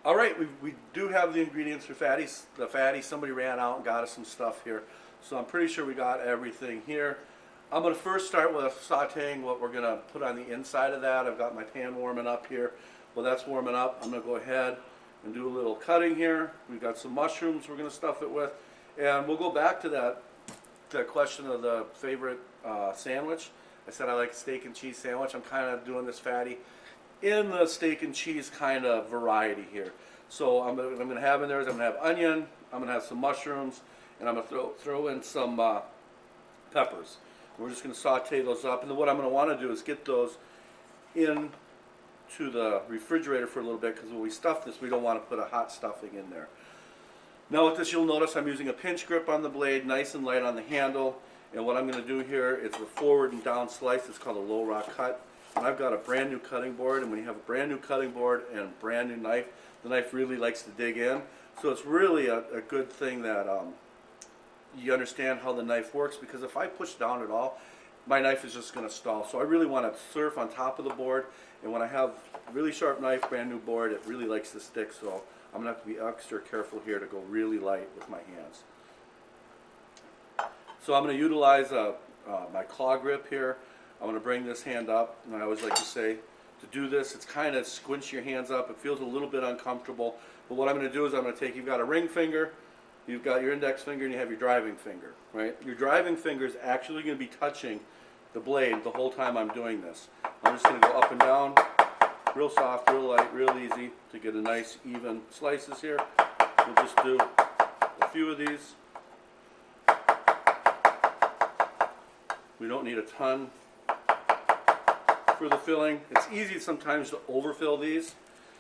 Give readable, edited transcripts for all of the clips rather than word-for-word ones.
All right, we do have the ingredients for fatties. The fatty, somebody ran out and got us some stuff here. So I'm pretty sure we got everything here. I'm going to first start with sauteing what we're going to put on the inside of that. I've got my pan warming up here. Well, that's warming up. I'm going to go ahead and do a little cutting here. We've got some mushrooms we're going to stuff it with. And we'll go back to that question of the favorite sandwich. I said I like steak and cheese sandwich. I'm kind of doing this fatty in the steak and cheese kind of variety here. So I'm going to have in there is I'm going to have onion, I'm going to have some mushrooms, and I'm going to throw in some peppers. We're just going to saute those up, and then what I'm going to want to do is get those in to the refrigerator for a little bit, because when we stuff this, we don't want to put a hot stuffing in there. Now with this, you'll notice I'm using a pinch grip on the blade, nice and light on the handle, and what I'm going to do here is a forward and down slice. It's called a low rock cut. And I've got a brand new cutting board, and when you have a brand new cutting board and a brand new knife, the knife really likes to dig in. So it's really a good thing that you understand how the knife works, because if I push down at all, my knife is just going to stall. So I really want to surf on top of the board, and when I have a really sharp knife, brand new board, it really likes to stick. So I'm going to have to be extra careful here to go really light with my hands. So I'm going to utilize my claw grip here. I'm going to bring this hand up, and I always like to say, to do this, it's kind of squinch your hands up. It feels a little bit uncomfortable. But what I'm going to do is I'm going to take, you've got a ring finger, you've got your index finger, and you have your driving finger, right? Your driving finger is actually going to be touching the blade the whole time I'm doing this. I'm just going to go up and down, real soft, real light, real easy to get a nice even slices here. We'll just do a few of these. We don't need a ton for the filling. It's easy sometimes to overfill these,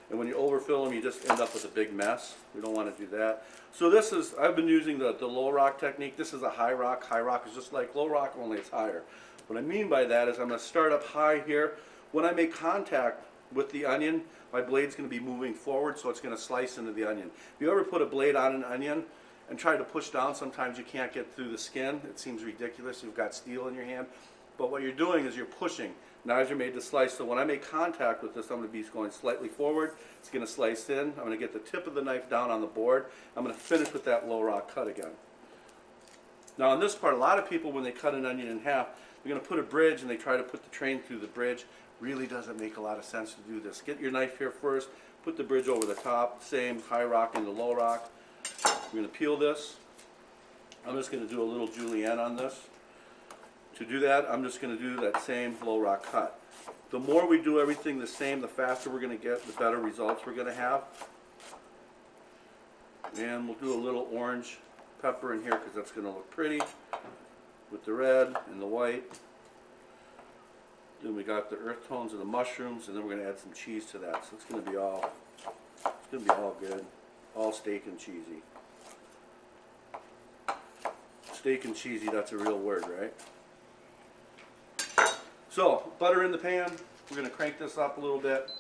and when you overfill them, you just end up with a big mess. We don't want to do that. So this is, I've been using the low rock technique. This is a high rock. High rock is just like low rock, only it's higher. What I mean by that is I'm going to start up high here. When I make contact with the onion, my blade's going to be moving forward, so it's going to slice into the onion. If you ever put a blade on an onion and try to push down, sometimes you can't get through the skin. It seems ridiculous. You've got steel in your hand. But what you're doing is you're pushing. Knives are made to slice, so when I make contact with this, I'm going to be going slightly forward. It's going to slice in. I'm going to get the tip of the knife down on the board. I'm going to finish with that low rock cut again. Now on this part, a lot of people, when they cut an onion in half, they're going to put a bridge and they try to put the train through the bridge. Really doesn't make a lot of sense to do this. Get your knife here first, put the bridge over the top, same high rock into low rock. We're going to peel this. I'm just going to do a little julienne on this. To do that, I'm just going to do that same low rock cut. The more we do everything the same, the faster we're going to get, the better results we're going to have. And we'll do a little orange pepper in here because that's going to look pretty with the red and the white. Then we got the earth tones of the mushrooms, and then we're going to add some cheese to that. So it's going to be all good, all steak and cheesy. Steak and cheesy, that's a real word, right? So, butter in the pan. We're going to crank this up a little bit.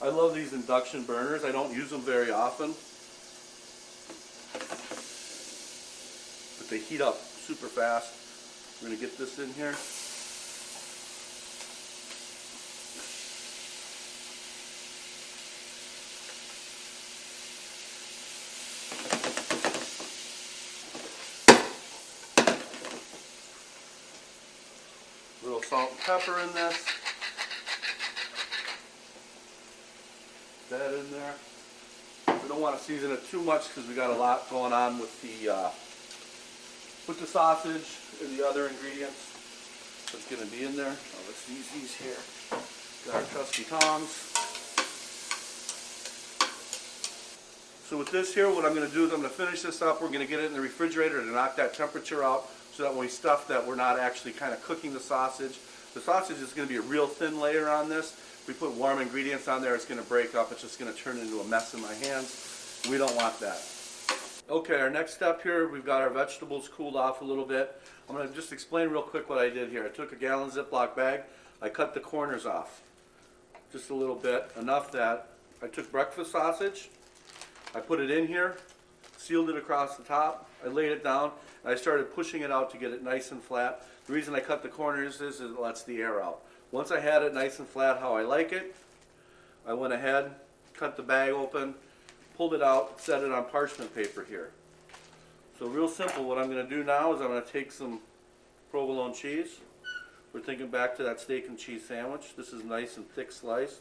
I love these induction burners. I don't use them very often, but they heat up super fast. We're going to get this in here. Little salt and pepper in this. That in there. We don't want to season it too much because we got a lot going on with the sausage and the other ingredients. So it's going to be in there. Oh, let's use these here. Got our trusty tongs. So with this here, what I'm going to do is I'm going to finish this up. We're going to get it in the refrigerator to knock that temperature out, so that when we stuff that, we're not actually kind of cooking the sausage. The sausage is going to be a real thin layer on this. If we put warm ingredients on there, it's going to break up. It's just going to turn into a mess in my hands. We don't want that. Okay, our next step here, we've got our vegetables cooled off a little bit. I'm going to just explain real quick what I did here. I took a gallon Ziploc bag. I cut the corners off just a little bit, enough that I took breakfast sausage. I put it in here, sealed it across the top. I laid it down, and I started pushing it out to get it nice and flat. The reason I cut the corners is it lets the air out. Once I had it nice and flat how I like it, I went ahead, cut the bag open, pulled it out, set it on parchment paper here. So real simple, what I'm going to do now is I'm going to take some provolone cheese. We're thinking back to that steak and cheese sandwich. This is nice and thick sliced.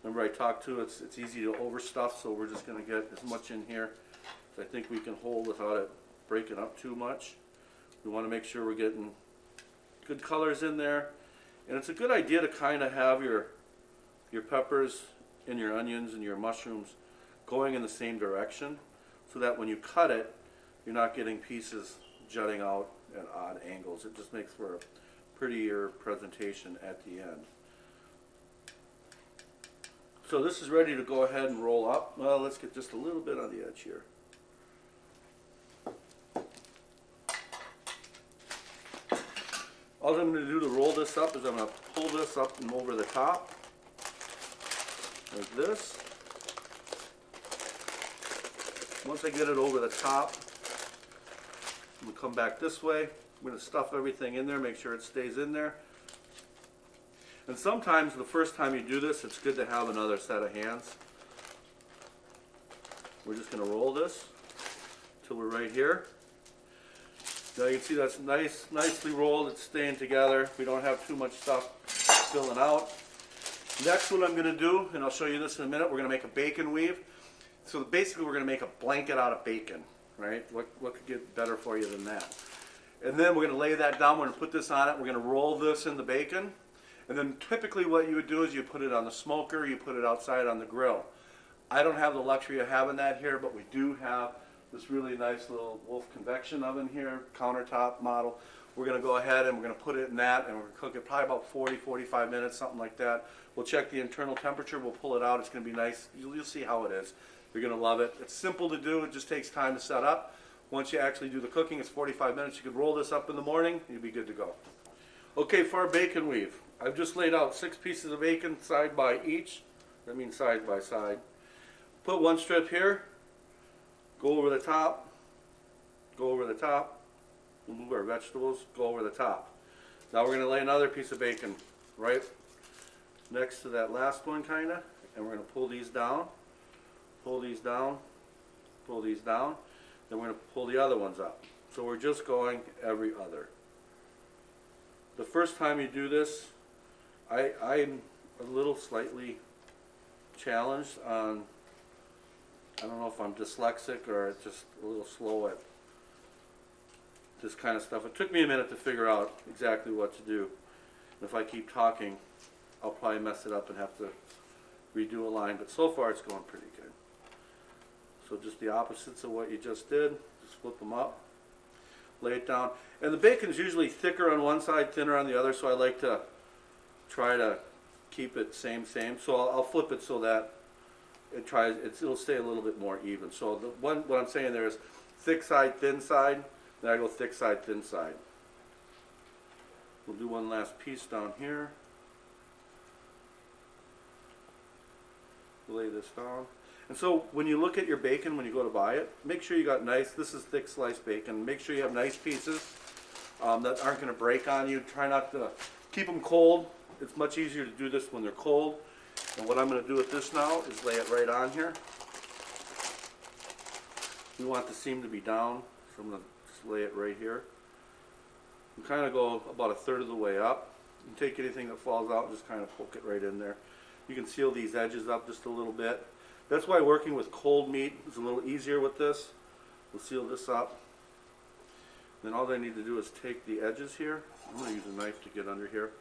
Remember I talked to it's easy to overstuff, so we're just going to get as much in here as I think we can hold without it breaking up too much. We want to make sure we're getting good colors in there. And it's a good idea to kind of have your peppers and your onions and your mushrooms going in the same direction so that when you cut it, you're not getting pieces jutting out at odd angles. It just makes for a prettier presentation at the end. So this is ready to go ahead and roll up. Well, let's get just a little bit on the edge here. All I'm going to do to roll this up is I'm going to pull this up and over the top, like this. Once I get it over the top, I'm going to come back this way. I'm going to stuff everything in there, make sure it stays in there. And sometimes the first time you do this, it's good to have another set of hands. We're just going to roll this till we're right here. Now you can see that's nicely rolled. It's staying together. We don't have too much stuff spilling out. Next, what I'm going to do, and I'll show you this in a minute, we're going to make a bacon weave. So basically, we're going to make a blanket out of bacon, right? What could get better for you than that? And then we're going to lay that down. We're going to put this on it. We're going to roll this in the bacon. And then typically what you would do is you put it on the smoker, you put it outside on the grill. I don't have the luxury of having that here, but we do have this really nice little Wolf convection oven here, countertop model. We're going to go ahead and we're going to put it in that, and we're going to cook it probably about 40-45 minutes, something like that. We'll check the internal temperature, we'll pull it out. It's going to be nice. You'll see how it is. You're going to love it. It's simple to do. It just takes time to set up. Once you actually do the cooking, it's 45 minutes. You could roll this up in the morning, you'll be good to go. Okay, for our bacon weave, I've just laid out 6 pieces of bacon side by each. That means side by side. Put one strip here, go over the top, go over the top. We'll move our vegetables, go over the top. Now we're going to lay another piece of bacon right next to that last one, kind of, and we're going to pull these down, pull these down, pull these down. Then we're going to pull the other ones up. So we're just going every other. The first time you do this, I'm a little slightly challenged on, I don't know if I'm dyslexic or just a little slow at this kind of stuff. It took me a minute to figure out exactly what to do. And if I keep talking, I'll probably mess it up and have to redo a line, but so far it's going pretty good. So just the opposites of what you just did, just flip them up, lay it down. And the bacon's usually thicker on one side, thinner on the other, so I like to try to keep it same. So I'll flip it so that it'll stay a little bit more even. So what I'm saying there is thick side, thin side, then I go thick side, thin side. We'll do one last piece down here. Lay this down. And so when you look at your bacon, when you go to buy it, make sure you got nice, this is thick sliced bacon, make sure you have nice pieces that aren't going to break on you. Try not to keep them cold. It's much easier to do this when they're cold. And what I'm going to do with this now is lay it right on here. We want the seam to be down, so I'm going to just lay it right here. You kind of go about 1/3 of the way up. You can take anything that falls out and just kind of poke it right in there. You can seal these edges up just a little bit. That's why working with cold meat is a little easier with this. We'll seal this up. Then all I need to do is take the edges here. I'm going to use a knife to get under here.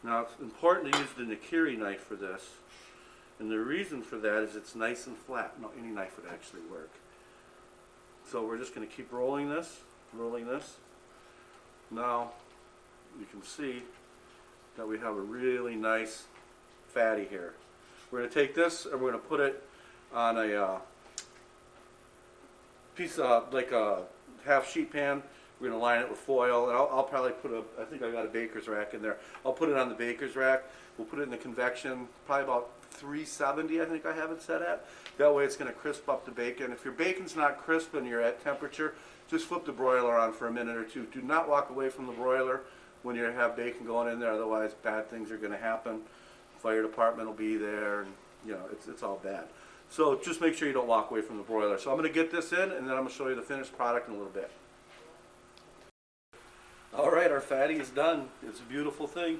Now it's important to use the Nakiri knife for this. And the reason for that is it's nice and flat. No, any knife would actually work. So we're just going to keep rolling this, rolling this. Now you can see that we have a really nice fatty here. We're going to take this and we're going to put it on a piece of, like a half sheet pan. We're going to line it with foil, and I'll probably put I think I got a baker's rack in there. I'll put it on the baker's rack. We'll put it in the convection, probably about 370 I think I have it set at. That way it's going to crisp up the bacon. If your bacon's not crisp and you're at temperature, just flip the broiler on for a minute or two. Do not walk away from the broiler when you have bacon going in there, otherwise bad things are going to happen. Fire department will be there, and you know, it's all bad. So just make sure you don't walk away from the broiler. So I'm going to get this in, and then I'm going to show you the finished product in a little bit. All right, our fatty is done. It's a beautiful thing.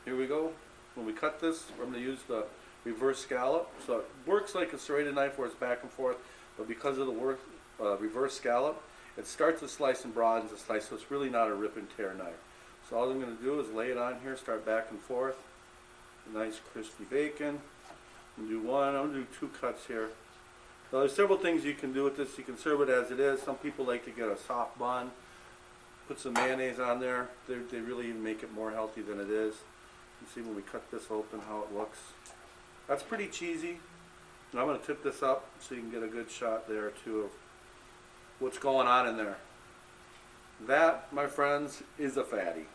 Here we go. When we cut this, I'm going to use the reverse scallop. So it works like a serrated knife where it's back and forth, but because of the reverse scallop, it starts to slice and broadens the slice, so it's really not a rip and tear knife. So all I'm going to do is lay it on here, start back and forth. Nice crispy bacon. I'm going to do one, I'm going to do 2 cuts here. Now there's several things you can do with this. You can serve it as it is. Some people like to get a soft bun, put some mayonnaise on there. They really make it more healthy than it is. You see when we cut this open how it looks. That's pretty cheesy. And I'm going to tip this up so you can get a good shot there too of what's going on in there. That, my friends, is a fatty.